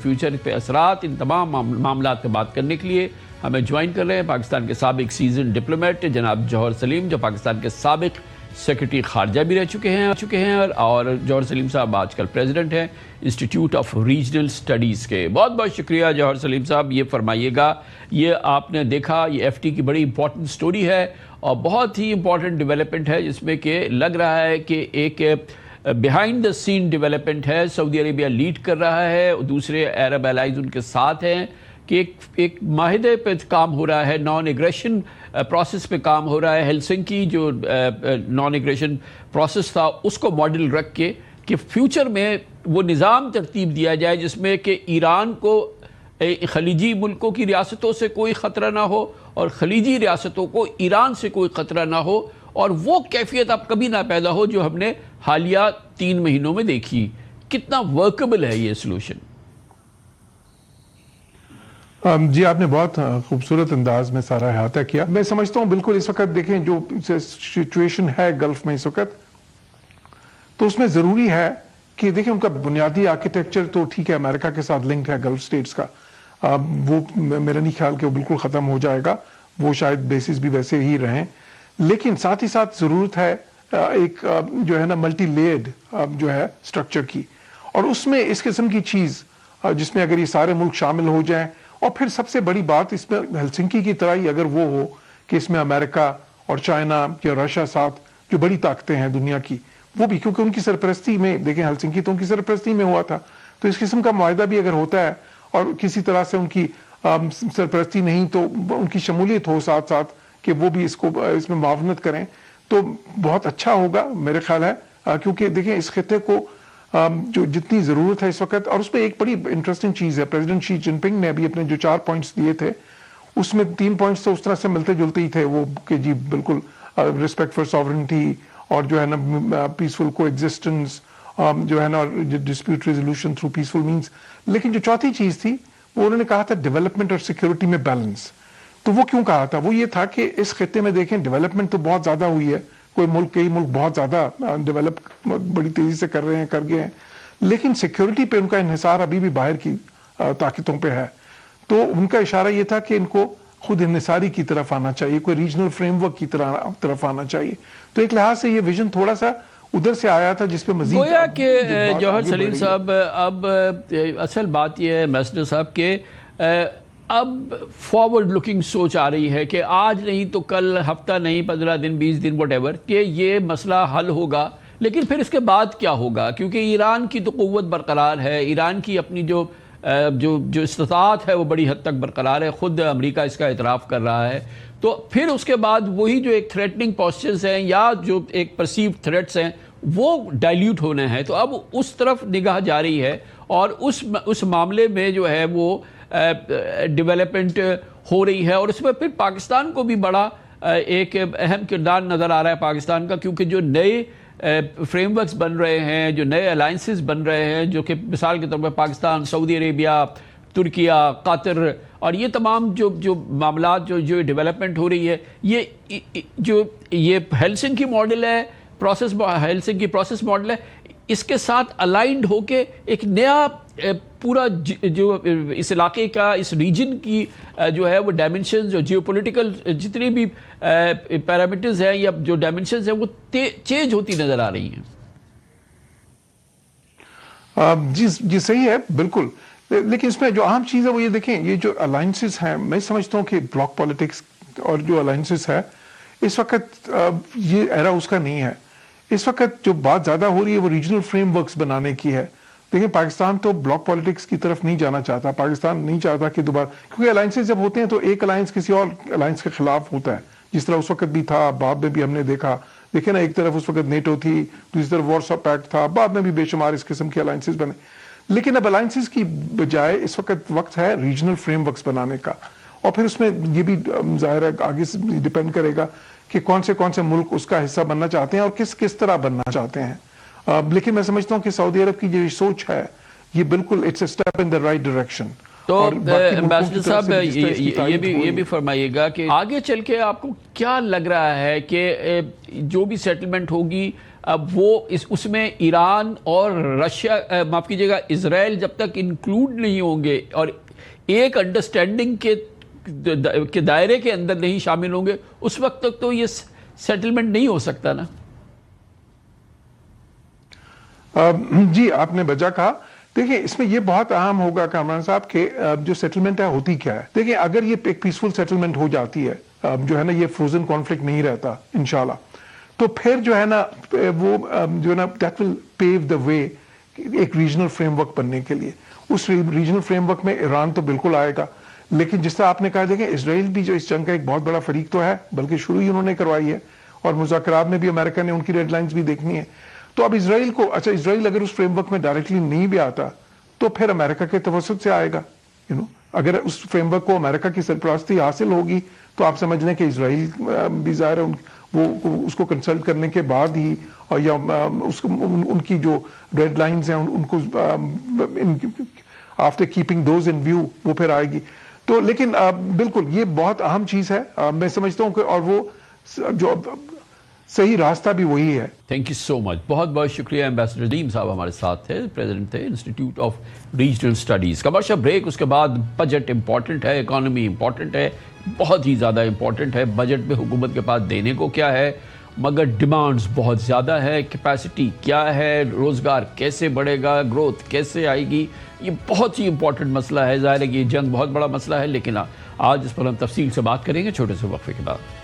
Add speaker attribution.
Speaker 1: Future پہ اثرات، ان تمام معاملات پہ بات کرنے کے لیے ہمیں جوائن کر رہے ہیں پاکستان کے سابق سیزن ڈپلومیٹ جناب جوہر سلیم، جو پاکستان کے سابق سیکرٹری خارجہ بھی رہ چکے ہیں اور جوہر سلیم صاحب آج کل پریزیڈنٹ ہیں انسٹیٹیوٹ آف ریجنل سٹڈیز کے۔ بہت بہت شکریہ جوہر سلیم صاحب۔ یہ فرمائیے گا، یہ آپ نے دیکھا یہ ایف ٹی کی بڑی امپورٹنٹ سٹوری ہے اور بہت ہی امپورٹنٹ ڈیولپمنٹ ہے، جس میں کہ لگ رہا ہے کہ ایک بیہائنڈ دا سین ڈیولپمنٹ ہے، سعودی عربیہ لیڈ کر رہا ہے، دوسرے عرب الائز ان کے ساتھ ہیں، کہ ایک معاہدے پہ کام ہو رہا ہے، نان ایگریشن پروسیس پہ کام ہو رہا ہے۔ ہیلسنکی جو نان ایگریشن پروسیس تھا اس کو ماڈل رکھ کے کہ فیوچر میں وہ نظام ترتیب دیا جائے جس میں کہ ایران کو خلیجی ملکوں کی ریاستوں سے کوئی خطرہ نہ ہو اور خلیجی ریاستوں کو ایران سے کوئی خطرہ نہ ہو، اور وہ کیفیت اب کبھی نہ پیدا ہو جو ہم نے حالیہ 3 مہینوں میں دیکھی۔ کتنا ورکبل ہے یہ سلوشن؟
Speaker 2: جی آپ نے بہت خوبصورت انداز میں سارا احاطہ کیا۔ میں سمجھتا ہوں بالکل اس وقت دیکھیں جو سچویشن ہے گلف میں اس وقت، تو اس میں ضروری ہے کہ دیکھیں ان کا بنیادی آرکیٹیکچر تو ٹھیک ہے، امریکہ کے ساتھ لنکڈ ہے گلف سٹیٹس کا، وہ میرا نہیں خیال کہ وہ بالکل ختم ہو جائے گا، وہ شاید بیسس بھی ویسے ہی رہیں، لیکن ساتھ ہی ساتھ ضرورت ہے ایک جو ہے نا ملٹی لیئرڈ جو ہے سٹرکچر کی، اور اس میں اس قسم کی چیز جس میں اگر یہ سارے ملک شامل ہو جائیں، اور پھر سب سے بڑی بات اس میں ہیلسنکی کی طرح ہی اگر وہ ہو کہ اس میں امریکہ اور چائنا یا رشیا ساتھ جو بڑی طاقتیں ہیں دنیا کی، وہ بھی کیونکہ ان کی سرپرستی میں دیکھیں ہیلسنکی تو ان کی سرپرستی میں ہوا تھا، تو اس قسم کا معاہدہ بھی اگر ہوتا ہے اور کسی طرح سے ان کی سرپرستی نہیں تو ان کی شمولیت ہو ساتھ ساتھ کہ وہ بھی اس میں معاونت کریں تو بہت اچھا ہوگا میرے خیال ہے، کیونکہ دیکھیں اس خطے کو جو جتنی ضرورت ہے اس وقت، اور اس میں ایک بڑی انٹرسٹنگ چیز ہے، پریزیڈنٹ شی جن پنگ نے ابھی اپنے جو 4 پوائنٹس دیے تھے اس میں 3 پوائنٹس تو اس طرح سے ملتے جلتے ہی تھے، وہ کہ جی بالکل ریسپیکٹ فار ساورنٹی اور جو ہے نا پیسفل کو ایگزسٹنس جو ہے نا dispute resolution through peaceful means, لیکن جو چوتھی چیز تھی وہ انہوں نے کہا تھا ڈیولپمنٹ اور سیکیورٹی میں بیلنس۔ تو وہ کیوں کہا تھا؟ وہ یہ تھا کہ اس خطے میں دیکھیں ڈیولپمنٹ تو بہت زیادہ ہوئی ہے، کئی ملک بہت زیادہ ڈیولپ بڑی تیزی سے کر گئے ہیں، لیکن سیکیورٹی پہ ان کا انحصار ابھی بھی باہر کی طاقتوں پہ ہے، تو ان کا اشارہ یہ تھا کہ ان کو خود انحصاری کی طرف آنا چاہیے، کوئی ریجنل فریم ورک کی طرف آنا چاہیے، تو ایک لحاظ سے یہ ویژن تھوڑا سا ادھر سے آیا تھا جس پہ مزید
Speaker 1: گویا کہ جوہر سلیم صاحب اب اصل بات یہ ہے میسنر صاحب کہ اب فارورڈ لکنگ سوچ آ رہی ہے کہ آج نہیں تو کل، ہفتہ نہیں 15 دن 20 دن واٹ ایور، کہ یہ مسئلہ حل ہوگا، لیکن پھر اس کے بعد کیا ہوگا؟ کیونکہ ایران کی تو قوت برقرار ہے، ایران کی اپنی جو استطاعت ہے وہ بڑی حد تک برقرار ہے، خود امریکہ اس کا اعتراف کر رہا ہے، تو پھر اس کے بعد وہی جو ایک تھریٹننگ پوسچرز ہیں یا جو ایک پرسیو تھریٹس ہیں وہ ڈائلیوٹ ہونے ہیں، تو اب اس طرف نگاہ جاری ہے اور اس معاملے میں جو ہے وہ ڈیولپمنٹ ہو رہی ہے، اور اس میں پھر پاکستان کو بھی بڑا ایک اہم کردار نظر آ رہا ہے پاکستان کا، کیونکہ جو نئے فریم ورکس بن رہے ہیں، جو نئے الائنسز بن رہے ہیں، جو کہ مثال کے طور پر پاکستان، سعودی عربیہ، ترکیہ، قطر، اور یہ تمام جو معاملات جو ڈیولپمنٹ ہو رہی ہے، یہ ہیلسنکی ماڈل ہے، ہیلسنکی پروسیس ماڈل ہے، اس کے ساتھ الائنڈ ہو کے ایک نیا پورا جو اس علاقے کا، اس ریجن کی جو ہے وہ ڈائمنشنز، جو جیو پولیٹیکل جتنی بھی پیرامیٹرز ہیں یا جو ڈائمنشنز ہیں وہ چینج ہوتی نظر آ رہی ہیں۔
Speaker 2: جی صحیح ہے بالکل، لیکن اس میں جو اہم چیز ہے وہ یہ دیکھیں، یہ جو الائنسز ہیں میں سمجھتا ہوں کہ بلاک پالیٹکس اور جو الائنسز ہے اس وقت یہ ایرا اس کا نہیں ہے، اس وقت جو بات زیادہ ہو رہی ہے وہ ریجنل فریم ورکس بنانے کی ہے۔ دیکھیں پاکستان تو بلاک پالیٹکس کی طرف نہیں جانا چاہتا، پاکستان نہیں چاہتا کہ دوبارہ، کیونکہ الائنسز جب ہوتے ہیں تو ایک الائنس کسی اور الائنس کے خلاف ہوتا ہے، جس طرح اس وقت بھی تھا، بعد میں بھی ہم نے دیکھا، دیکھیں نا ایک طرف اس وقت نیٹو تھی، دوسری طرف وارسا پیکٹ تھا، بعد میں بھی بے شمار اس قسم کے الائنسز بنے، لیکن اب الائنسز کی بجائے اس وقت وقت ہے ریجنل فریم ورکس بنانے کا، اور پھر اس میں یہ بھی ظاہر ہے آگے سے ڈیپینڈ کرے گا کہ کون سے ملک اس کا حصہ بننا چاہتے ہیں اور کس طرح بننا چاہتے ہیں، لیکن میں سمجھتا ہوں کہ سعودی عرب کی جو سوچ ہے یہ بالکل it's a step in the right direction.
Speaker 1: تو امبیسڈر صاحب یہ بھی فرمائیے گا کہ آگے چل کے آپ کو کیا لگ رہا ہے کہ جو بھی سیٹلمنٹ ہوگی اب وہ اس میں ایران اور رشیا معاف کیجیے گا اسرائیل جب تک انکلوڈ نہیں ہوں گے اور ایک انڈرسٹینڈنگ کے دائرے کے اندر نہیں شامل ہوں گے اس وقت تک تو یہ سیٹلمنٹ نہیں ہو سکتا نا.
Speaker 2: جی آپ نے بجا کہا. دیکھیں اس میں یہ بہت اہم ہوگا کامران صاحب کہ جو سیٹلمنٹ ہے ہوتی کیا ہے. دیکھیں اگر یہ ایک پیسفل سیٹلمنٹ ہو جاتی ہے جو ہے نا یہ فروزن کانفلکٹ نہیں رہتا انشاءاللہ تو پھر جو ہے نا وہ جو ہے نا دیٹ ول پیو دا وے ایک ریجنل فریم ورک بننے کے لیے. اس ریجنل فریم ورک میں ایران تو بالکل آئے گا لیکن جس طرح آپ نے کہا دیکھیں اسرائیل بھی جو اس جنگ کا ایک بہت بڑا فریق تو ہے بلکہ شروع ہی انہوں نے کروائی ہے اور مذاکرات میں بھی امریکہ نے ان کی ریڈ لائنز بھی دیکھنی ہے. تو اب اسرائیل کو اسرائیل اگر اس فریم ورک میں ڈائریکٹلی نہیں بھی آتا تو پھر امریکہ کے توسط سے آئے گا. اگر اس فریم ورک کو امریکہ کی سرپرستی حاصل ہوگی تو آپ سمجھ لیں کہ اسرائیل بھی ظاہر ہے وہ اس کو کنسلٹ کرنے کے بعد ہی اور یا ان کی جو ریڈ لائنز ہیں ان کو after keeping those in view وہ پھر آئے گی. تو لیکن بالکل یہ بہت اہم چیز ہے. میں سمجھتا ہوں کہ اور وہ جو صحیح راستہ بھی وہی ہے.
Speaker 1: تھینک یو سو مچ. بہت بہت شکریہ. ایمبیسڈر ندیم صاحب ہمارے ساتھ تھے, پریزیڈنٹ تھے institute of regional studies. Commercial break, اس کے بعد بجٹ امپورٹنٹ ہے, اکانومی امپورٹنٹ ہے, بہت ہی زیادہ امپورٹنٹ ہے. بجٹ میں حکومت کے پاس دینے کو کیا ہے مگر ڈیمانڈز بہت زیادہ ہے. کیپیسٹی کیا ہے, روزگار کیسے بڑھے گا, گروتھ کیسے آئے گی, یہ بہت ہی امپورٹنٹ مسئلہ ہے. ظاہر ہے کہ یہ جنگ بہت بڑا مسئلہ ہے لیکن آج اس پر ہم تفصیل سے بات کریں گے چھوٹے سے وقفے کے بعد.